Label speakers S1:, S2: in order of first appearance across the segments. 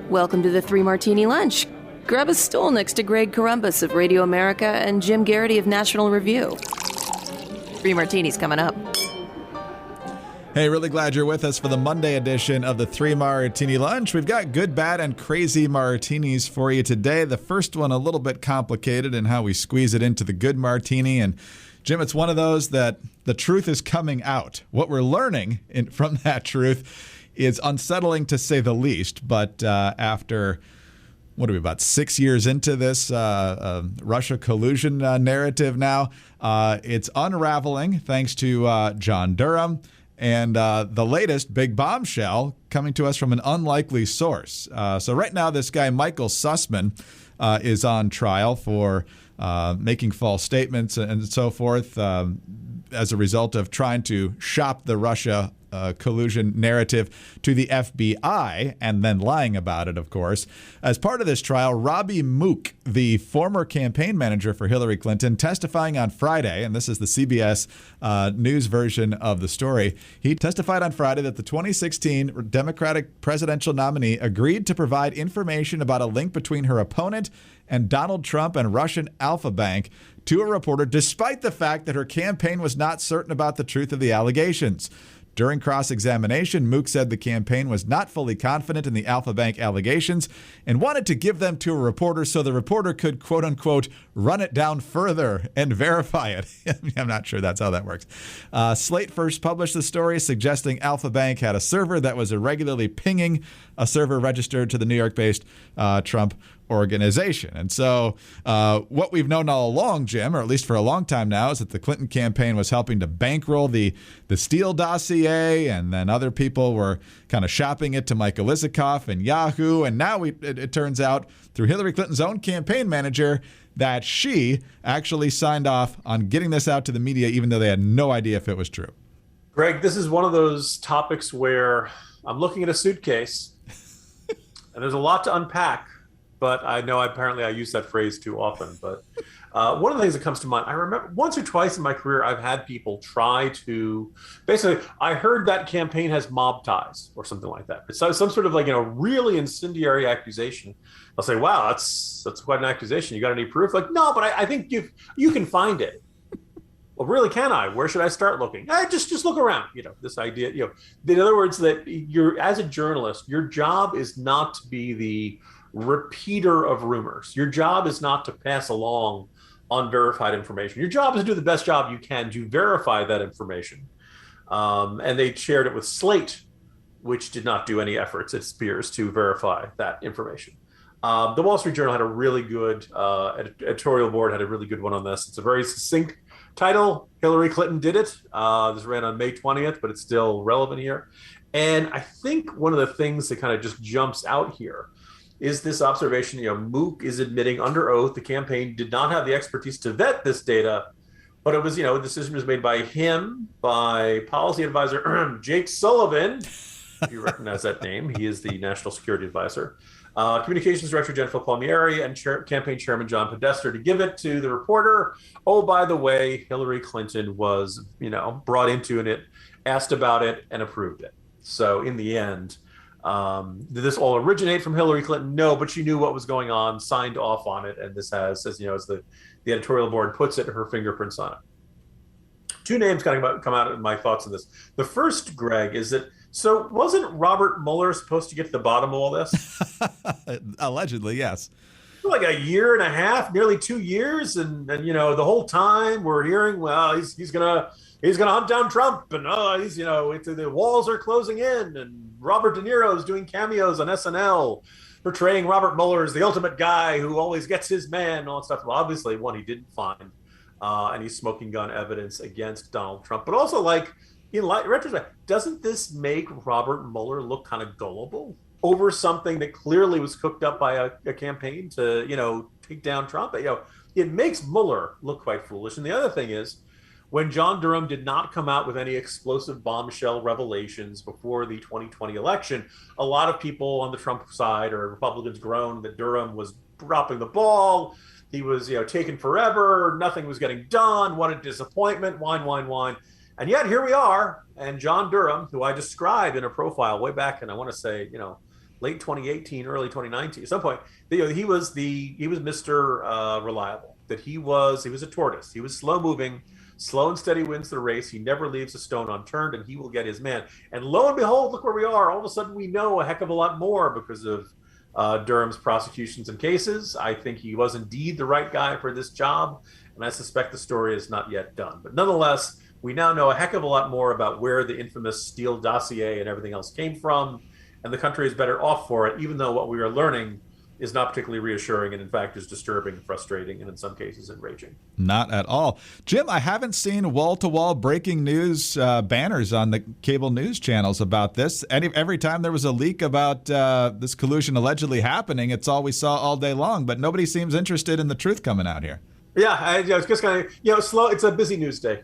S1: Welcome to the Three Martini Lunch. Grab a stool next to Greg Columbus of Radio America and Jim Garrity of National Review. Three Martinis coming up.
S2: Hey, really glad you're with us for the Monday edition of the Three Martini Lunch. We've got good, bad, and crazy martinis for you today. The first one a little bit complicated in how we squeeze it into the good martini. And Jim, it's one of those that the truth is coming out. What we're learning from that truth is unsettling to say the least. But after, what are we, about 6 years into this Russia collusion narrative now, it's unraveling thanks to John Durham. And the latest big bombshell coming to us from an unlikely source. So right now, this guy, Michael Sussman, is on trial for making false statements and so forth as a result of trying to shop the Russia collusion narrative to the FBI and then lying about it, of course. As part of this trial, Robbie Mook, the former campaign manager for Hillary Clinton, testifying on Friday, and this is the CBS News version of the story, he testified on Friday that the 2016 Democratic presidential nominee agreed to provide information about a link between her opponent and Donald Trump and Russian Alfa Bank to a reporter, despite the fact that her campaign was not certain about the truth of the allegations. During cross-examination, Mook said the campaign was not fully confident in the Alfa Bank allegations and wanted to give them to a reporter so the reporter could, quote-unquote, run it down further and verify it. I'm not sure that's how that works. Slate first published the story suggesting Alfa Bank had a server that was irregularly pinging a server registered to the New York-based Trump organization. And so what we've known all along, Jim, or at least for a long time now, is that the Clinton campaign was helping to bankroll the Steele dossier, and then other people were kind of shopping it to Michael Isikoff and Yahoo. And now it turns out through Hillary Clinton's own campaign manager that she actually signed off on getting this out to the media, even though they had no idea if it was true.
S3: Greg, this is one of those topics where I'm looking at a suitcase and there's a lot to unpack. But I know apparently I use that phrase too often. But one of the things that comes to mind, I remember once or twice in my career, I've had people try to basically, I heard that campaign has mob ties or something like that. It's some sort of really incendiary accusation. I'll say, wow, that's quite an accusation. You got any proof? Like, no, but I think you can find it. Well, really, can I? Where should I start looking? Just look around. This idea, in other words, that you're, as a journalist, your job is not to be the repeater of rumors. Your job is not to pass along unverified information. Your job is to do the best job you can to verify that information. And they shared it with Slate, which did not do any efforts, it appears, to verify that information. The Wall Street Journal had a really good editorial board, had a really good one on this. It's a very succinct title. Hillary Clinton did it. This ran on May 20th, but it's still relevant here. And I think one of the things that kind of just jumps out here is this observation, Mook is admitting under oath the campaign did not have the expertise to vet this data, but it was, a decision was made by him, by policy advisor Jake Sullivan, if you recognize that name. He is the National Security Advisor. Communications Director Jennifer Palmieri and campaign chairman John Podesta to give it to the reporter. Oh, by the way, Hillary Clinton was, brought into it, asked about it, and approved it. So in the end, did this all originate from Hillary Clinton? No, but she knew what was going on, signed off on it, and this has, as the editorial board puts it, her fingerprints on it. Two names kind of come out in my thoughts on this. The first, Greg, is that, so wasn't Robert Mueller supposed to get to the bottom of all this?
S2: Allegedly, yes.
S3: Like a year and a half, nearly 2 years, and the whole time we're hearing, well, he's gonna hunt down Trump, and the walls are closing in, and Robert De Niro is doing cameos on SNL, portraying Robert Mueller as the ultimate guy who always gets his man, and all that stuff. Well, obviously, one, he didn't find any smoking gun evidence against Donald Trump, but also, in retrospect, doesn't this make Robert Mueller look kind of gullible over something that clearly was cooked up by a campaign to, take down Trump? It makes Mueller look quite foolish. And the other thing is, when John Durham did not come out with any explosive bombshell revelations before the 2020 election, a lot of people on the Trump side or Republicans groaned that Durham was dropping the ball. He was, taking forever. Nothing was getting done. What a disappointment. Whine. And yet here we are. And John Durham, who I described in a profile way back, and I want to say, late 2018, early 2019, at some point, he was Mr. Reliable. That he was a tortoise. He was slow moving, slow and steady wins the race. He never leaves a stone unturned, and he will get his man. And lo and behold, look where we are. All of a sudden, we know a heck of a lot more because of Durham's prosecutions and cases. I think he was indeed the right guy for this job, and I suspect the story is not yet done. But nonetheless, we now know a heck of a lot more about where the infamous Steele dossier and everything else came from, and the country is better off for it, even though what we are learning is not particularly reassuring and, in fact, is disturbing, frustrating, and in some cases enraging.
S2: Not at all. Jim, I haven't seen wall-to-wall breaking news banners on the cable news channels about this. Every time there was a leak about this collusion allegedly happening, it's all we saw all day long, but nobody seems interested in the truth coming out here.
S3: Yeah, it's just kind of, slow. It's a busy news day.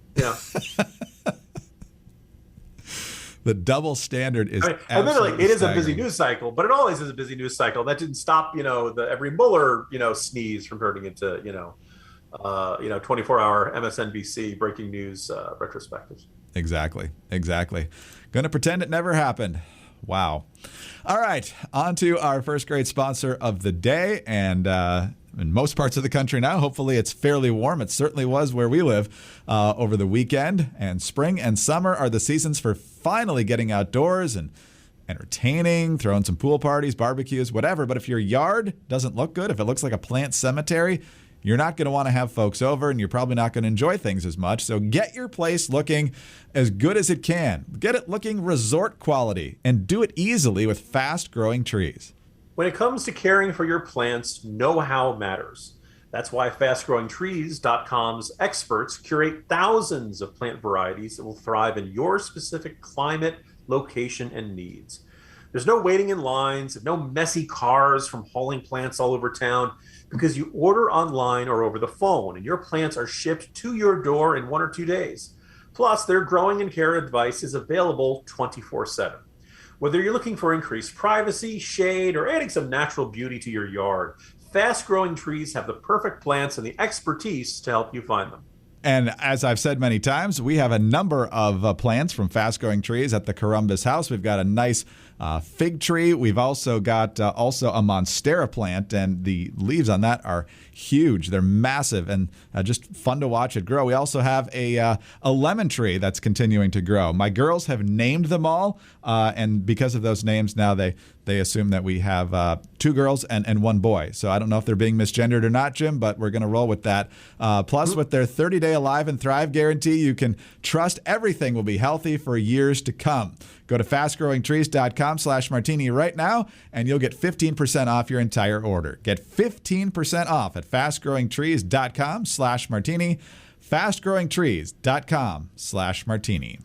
S2: The double standard is
S3: admittedly, it is
S2: staggering.
S3: a busy news cycle, but it always is a busy news cycle. That didn't stop, every Mueller, sneeze from turning into, 24-hour MSNBC breaking news retrospectives.
S2: Exactly. Going to pretend it never happened. Wow. All right, on to our first grade sponsor of the day, and in most parts of the country now, hopefully it's fairly warm. It certainly was where we live over the weekend. And spring and summer are the seasons for finally getting outdoors and entertaining, throwing some pool parties, barbecues, whatever. But if your yard doesn't look good, if it looks like a plant cemetery, you're not going to want to have folks over, and you're probably not going to enjoy things as much. So get your place looking as good as it can. Get it looking resort quality, and do it easily with fast-growing trees.
S3: When it comes to caring for your plants, know-how matters. That's why FastGrowingTrees.com's experts curate thousands of plant varieties that will thrive in your specific climate, location, and needs. There's no waiting in lines, no messy cars from hauling plants all over town, because you order online or over the phone, and your plants are shipped to your door in 1 or 2 days. Plus, their growing and care advice is available 24/7. Whether you're looking for increased privacy, shade, or adding some natural beauty to your yard, Fast Growing Trees have the perfect plants and the expertise to help you find them.
S2: And as I've said many times, we have a number of plants from Fast Growing Trees at the Corumbus house. We've got a nice fig tree. We've also got a monstera plant, and the leaves on that are huge. They're massive and just fun to watch it grow. We also have a lemon tree that's continuing to grow. My girls have named them all, and because of those names, now they assume that we have 2 girls and 1 boy. So I don't know if they're being misgendered or not, Jim, but we're going to roll with that. Plus, with their 30-day Alive and Thrive guarantee, you can trust everything will be healthy for years to come. Go to fastgrowingtrees.com/martini right now, and you'll get 15% off your entire order. Get 15% off at fastgrowingtrees.com/martini. fastgrowingtrees.com/martini.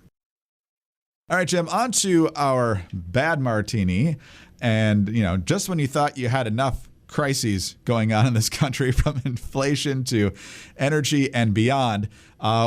S2: All right, Jim, on to our bad martini. And, just when you thought you had enough crises going on in this country, from inflation to energy and beyond,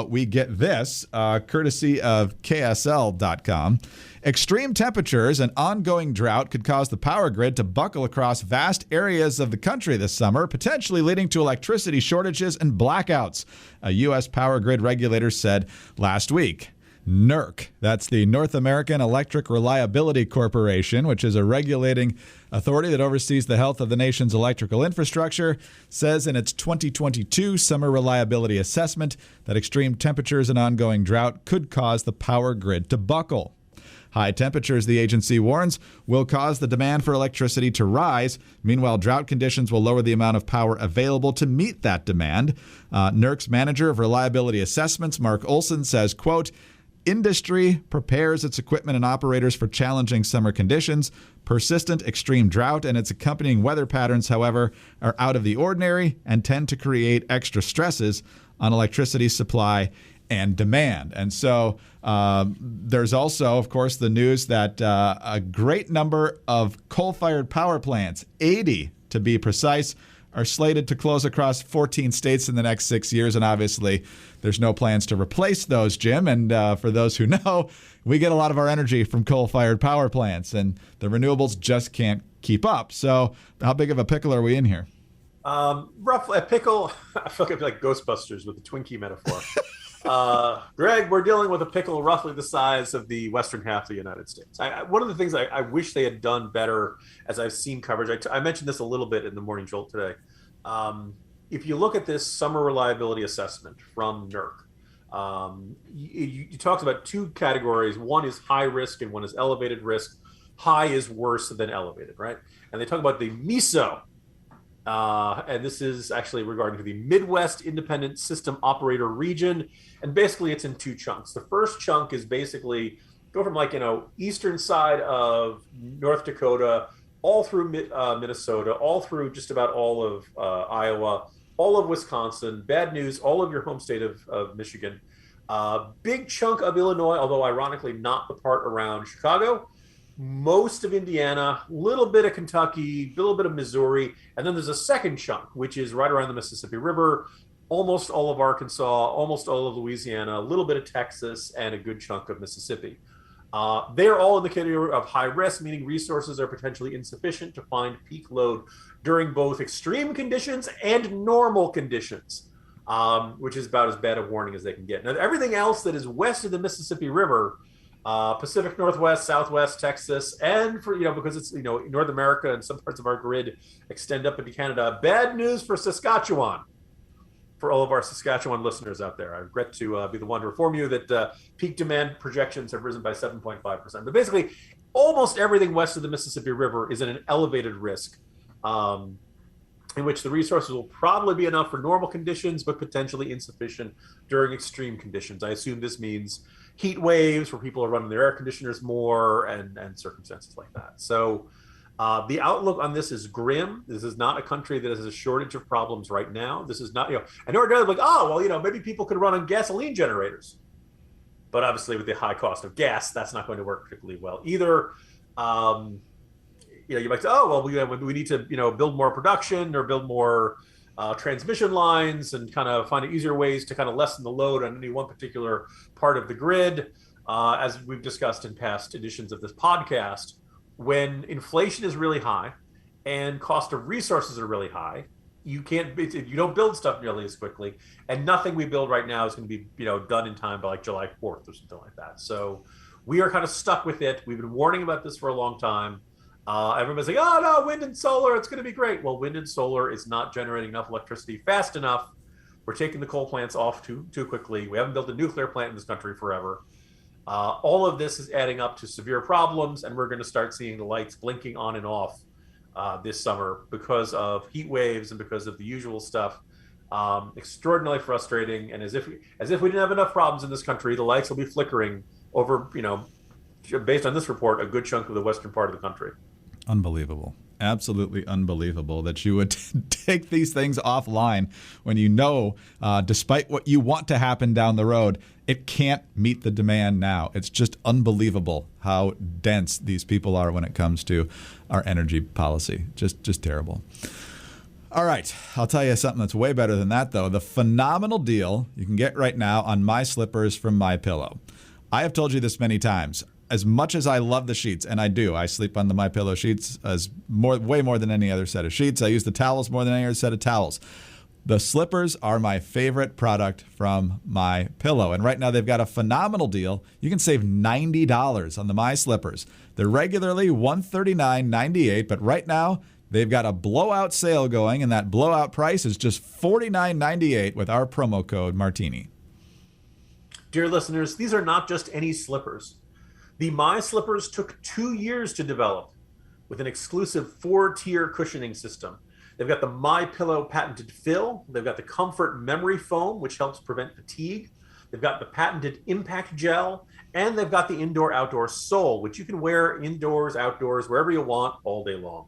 S2: we get this, courtesy of KSL.com. Extreme temperatures and ongoing drought could cause the power grid to buckle across vast areas of the country this summer, potentially leading to electricity shortages and blackouts, a U.S. power grid regulator said last week. NERC, that's the North American Electric Reliability Corporation, which is a regulating authority that oversees the health of the nation's electrical infrastructure, says in its 2022 Summer Reliability Assessment that extreme temperatures and ongoing drought could cause the power grid to buckle. High temperatures, the agency warns, will cause the demand for electricity to rise. Meanwhile, drought conditions will lower the amount of power available to meet that demand. NERC's manager of reliability assessments, Mark Olson, says, quote, industry prepares its equipment and operators for challenging summer conditions. Persistent extreme drought and its accompanying weather patterns, however, are out of the ordinary and tend to create extra stresses on electricity supply and demand. And so there's also, of course, the news that a great number of coal-fired power plants, 80 to be precise, are slated to close across 14 states in the next 6 years. And obviously, there's no plans to replace those, Jim. And for those who know, we get a lot of our energy from coal-fired power plants, and the renewables just can't keep up. So how big of a pickle are we in here?
S3: Roughly a pickle. I feel like Ghostbusters with the Twinkie metaphor. Greg, we're dealing with a pickle roughly the size of the western half of the United States. One of the things I wish they had done better, as I've seen coverage, I mentioned this a little bit in the Morning Jolt today. If you look at this summer reliability assessment from NERC, you talked about two categories. One is high risk and one is elevated risk. High is worse than elevated, right? And they talk about the MISO. And this is actually regarding to the Midwest Independent System Operator Region. And basically it's in two chunks. The first chunk is basically go from eastern side of North Dakota, all through Minnesota, all through just about all of Iowa, all of Wisconsin, bad news, all of your home state of Michigan. Big chunk of Illinois, although ironically not the part around Chicago. Most of Indiana, a little bit of Kentucky, a little bit of Missouri, and then there's a second chunk, which is right around the Mississippi River, almost all of Arkansas, almost all of Louisiana, a little bit of Texas, and a good chunk of Mississippi. They're all in the category of high risk, meaning resources are potentially insufficient to find peak load during both extreme conditions and normal conditions, which is about as bad a warning as they can get. Now, everything else that is west of the Mississippi River, Pacific Northwest, Southwest, Texas, and because it's North America and some parts of our grid extend up into Canada. Bad news for Saskatchewan, for all of our Saskatchewan listeners out there. I regret to be the one to inform you that peak demand projections have risen by 7.5%. But basically, almost everything west of the Mississippi River is at an elevated risk, in which the resources will probably be enough for normal conditions, but potentially insufficient during extreme conditions. I assume this means heat waves where people are running their air conditioners more and circumstances like that. So the outlook on this is grim. This is not a country that has a shortage of problems right now. This is not, I know they're like, maybe people could run on gasoline generators. But obviously with the high cost of gas, that's not going to work particularly well either. You might say, we need to, build more production or build more transmission lines and kind of find easier ways to kind of lessen the load on any one particular part of the grid. As we've discussed in past editions of this podcast, when inflation is really high and cost of resources are really high, you don't build stuff nearly as quickly, and nothing we build right now is going to be done in time by like July 4th or something like that. So we are kind of stuck with it. We've been warning about this for a long time. Everybody's like, oh no, wind and solar, it's going to be great. Well, wind and solar is not generating enough electricity fast enough. We're taking the coal plants off too quickly. We haven't built a nuclear plant in this country forever. All of this is adding up to severe problems, and we're going to start seeing the lights blinking on and off this summer because of heat waves and because of the usual stuff. Extraordinarily frustrating, and as if we didn't have enough problems in this country, the lights will be flickering over, based on this report, a good chunk of the western part of the country.
S2: Unbelievable. Absolutely unbelievable that you would take these things offline when despite what you want to happen down the road, it can't meet the demand now. It's just unbelievable how dense these people are when it comes to our energy policy. Just terrible. All right. I'll tell you something that's way better than that, though. The phenomenal deal you can get right now on my slippers from MyPillow. I have told you this many times. As much as I love the sheets, and I do, I sleep on the MyPillow sheets way more than any other set of sheets. I use the towels more than any other set of towels. The slippers are my favorite product from MyPillow, and right now they've got a phenomenal deal. You can save $90 on the My Slippers. They're regularly $139.98, but right now they've got a blowout sale going, and that blowout price is just $49.98 with our promo code Martini.
S3: Dear listeners, these are not just any slippers. The My Slippers took 2 years to develop with an exclusive 4-tier cushioning system. They've got the MyPillow patented fill. They've got the Comfort Memory Foam, which helps prevent fatigue. They've got the patented Impact Gel, and they've got the Indoor-Outdoor Sole, which you can wear indoors, outdoors, wherever you want all day long.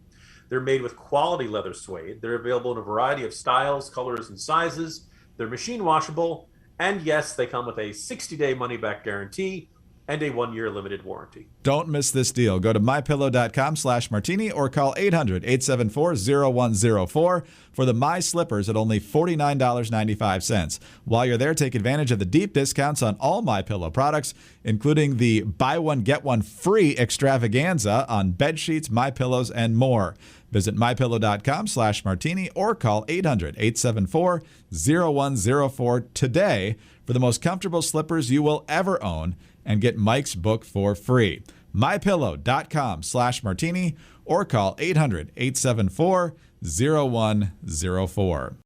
S3: They're made with quality leather suede. They're available in a variety of styles, colors, and sizes. They're machine washable, and yes, they come with a 60-day money-back guarantee. and a 1-year limited warranty.
S2: Don't miss this deal. Go to mypillow.com/martini or call 800-874-0104 for the My Slippers at only $49.95. While you're there, take advantage of the deep discounts on all MyPillow products, including the buy one, get one free extravaganza on bed sheets, MyPillows, and more. Visit mypillow.com/martini or call 800-874-0104 today for the most comfortable slippers you will ever own and get Mike's book for free. mypillow.com/martini or call 800-874-0104.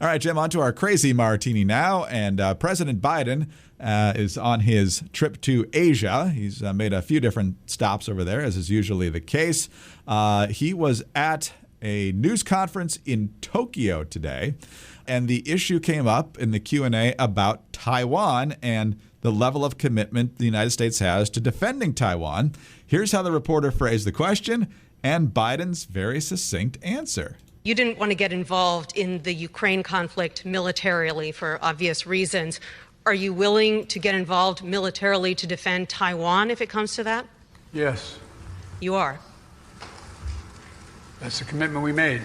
S2: All right, Jim, on to our crazy martini now. And President Biden is on his trip to Asia. He's made a few different stops over there, as is usually the case. He was at a news conference in Tokyo today, and the issue came up in the Q&A about Taiwan and the level of commitment the United States has to defending Taiwan. Here's how the reporter phrased the question and Biden's very succinct answer.
S4: You didn't want to get involved in the Ukraine conflict militarily for obvious reasons. Are you willing to get involved militarily to defend Taiwan if it comes to that?
S5: Yes.
S4: You are?
S5: That's the commitment we made.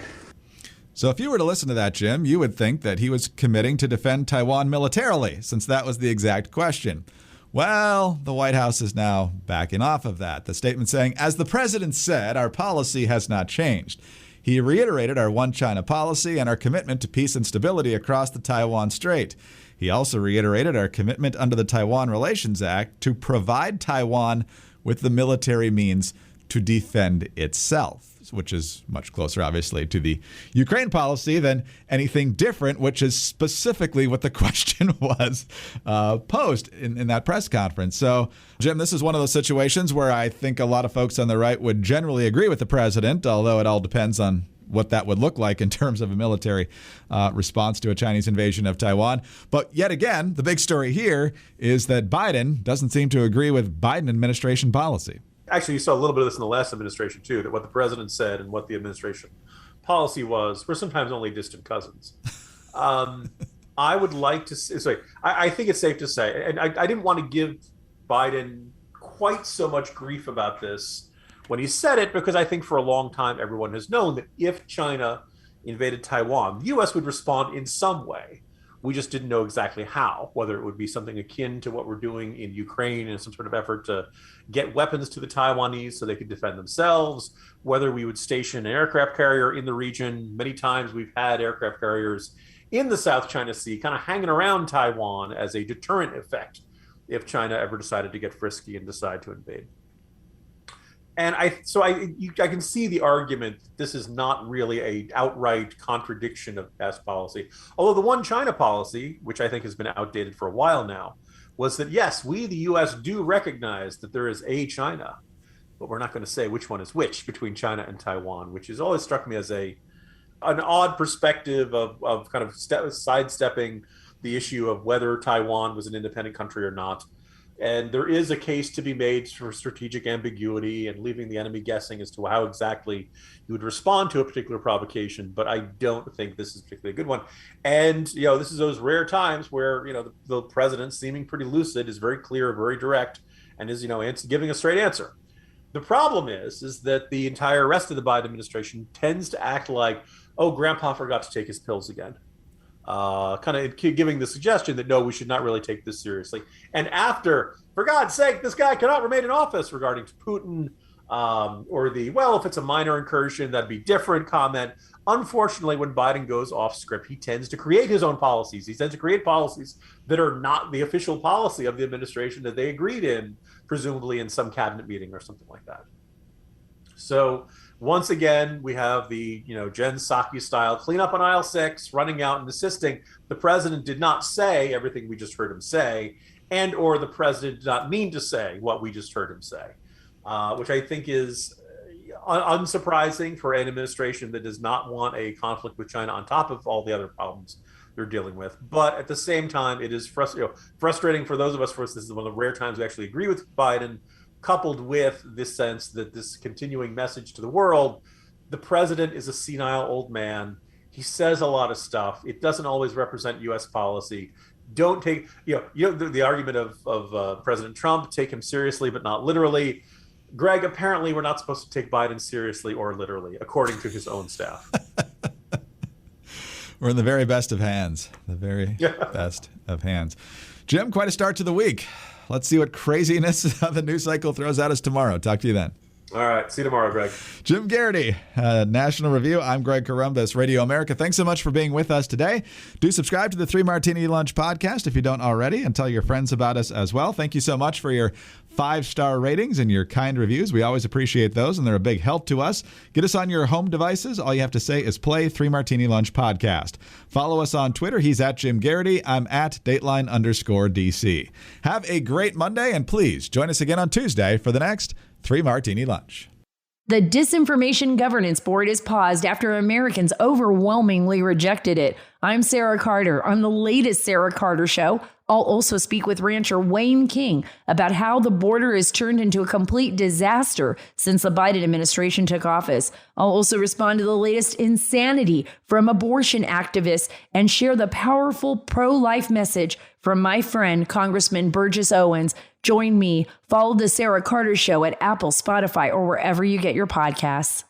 S2: So if you were to listen to that, Jim, you would think that he was committing to defend Taiwan militarily, since that was the exact question. Well, the White House is now backing off of that. The statement saying, as the president said, our policy has not changed. He reiterated our one China policy and our commitment to peace and stability across the Taiwan Strait. He also reiterated our commitment under the Taiwan Relations Act to provide Taiwan with the military means to defend itself, which is much closer, obviously, to the Ukraine policy than anything different, which is specifically what the question was posed in that press conference. So, Jim, this is one of those situations where I think a lot of folks on the right would generally agree with the president, although it all depends on what that would look like in terms of a military response to a Chinese invasion of Taiwan. But yet again, the big story here is that Biden doesn't seem to agree with Biden administration policy.
S3: Actually, you saw a little bit of this in the last administration, too, that what the president said and what the administration policy was were sometimes only distant cousins. I would like to say, I think it's safe to say, and I didn't want to give Biden quite so much grief about this when he said it, because I think for a long time everyone has known that if China invaded Taiwan, the U.S. would respond in some way. We just didn't know exactly how, whether it would be something akin to what we're doing in Ukraine in some sort of effort to get weapons to the Taiwanese so they could defend themselves, whether we would station an aircraft carrier in the region. Many times we've had aircraft carriers in the South China Sea kind of hanging around Taiwan as a deterrent effect if China ever decided to get frisky and decide to invade. And I can see the argument that this is not really a outright contradiction of past policy. Although the one China policy, which I think has been outdated for a while now, was that, yes, we, the U.S., do recognize that there is a China, but we're not going to say which one is which between China and Taiwan, which has always struck me as an odd perspective of kind of sidestepping the issue of whether Taiwan was an independent country or not. And there is a case to be made for strategic ambiguity and leaving the enemy guessing as to how exactly you would respond to a particular provocation. But I don't think this is particularly a good one. And, this is those rare times where, the president, seeming pretty lucid, is very clear, very direct, and is, giving a straight answer. The problem is that the entire rest of the Biden administration tends to act like, oh, grandpa forgot to take his pills again. Kind of giving the suggestion that, no, we should not really take this seriously. And after, for God's sake, this guy cannot remain in office regarding to Putin or if it's a minor incursion, that'd be different comment. Unfortunately, when Biden goes off script, he tends to create his own policies. He tends to create policies that are not the official policy of the administration that they agreed in, presumably in some cabinet meeting or something like that. So once again, we have the, Jen Psaki style cleanup on aisle 6, running out and insisting the president did not say everything we just heard him say, and or the president did not mean to say what we just heard him say, which I think is unsurprising for an administration that does not want a conflict with China on top of all the other problems they're dealing with. But at the same time, it is frustrating for those of us. For us, this is one of the rare times we actually agree with Biden, coupled with this sense that this continuing message to the world, the president is a senile old man. He says a lot of stuff. It doesn't always represent U.S. policy. don't take, the argument of President Trump, take him seriously, but not literally. Greg, apparently we're not supposed to take Biden seriously or literally, according to his own staff.
S2: We're in the very best of hands. The very best of hands. Jim, quite a start to the week. Let's see what craziness the news cycle throws at us tomorrow. Talk to you then.
S3: All right. See you tomorrow, Greg.
S2: Jim Garrity, National Review. I'm Greg Corombos, Radio America. Thanks so much for being with us today. Do subscribe to the 3 Martini Lunch podcast if you don't already, and tell your friends about us as well. Thank you so much for your 5-star ratings and your kind reviews. We always appreciate those, and they're a big help to us. Get us on your home devices. All you have to say is play 3 Martini Lunch podcast. Follow us on Twitter. He's at Jim Garrity. I'm at Dateline_DC. Have a great Monday, and please join us again on Tuesday for the next 3 Martini Lunch.
S5: The Disinformation Governance Board is paused after Americans overwhelmingly rejected it. I'm Sarah Carter. On the latest Sarah Carter Show, I'll also speak with rancher Wayne King about how the border has turned into a complete disaster since the Biden administration took office. I'll also respond to the latest insanity from abortion activists and share the powerful pro-life message from my friend, Congressman Burgess Owens. Join me. Follow The Sarah Carter Show at Apple, Spotify, or wherever you get your podcasts.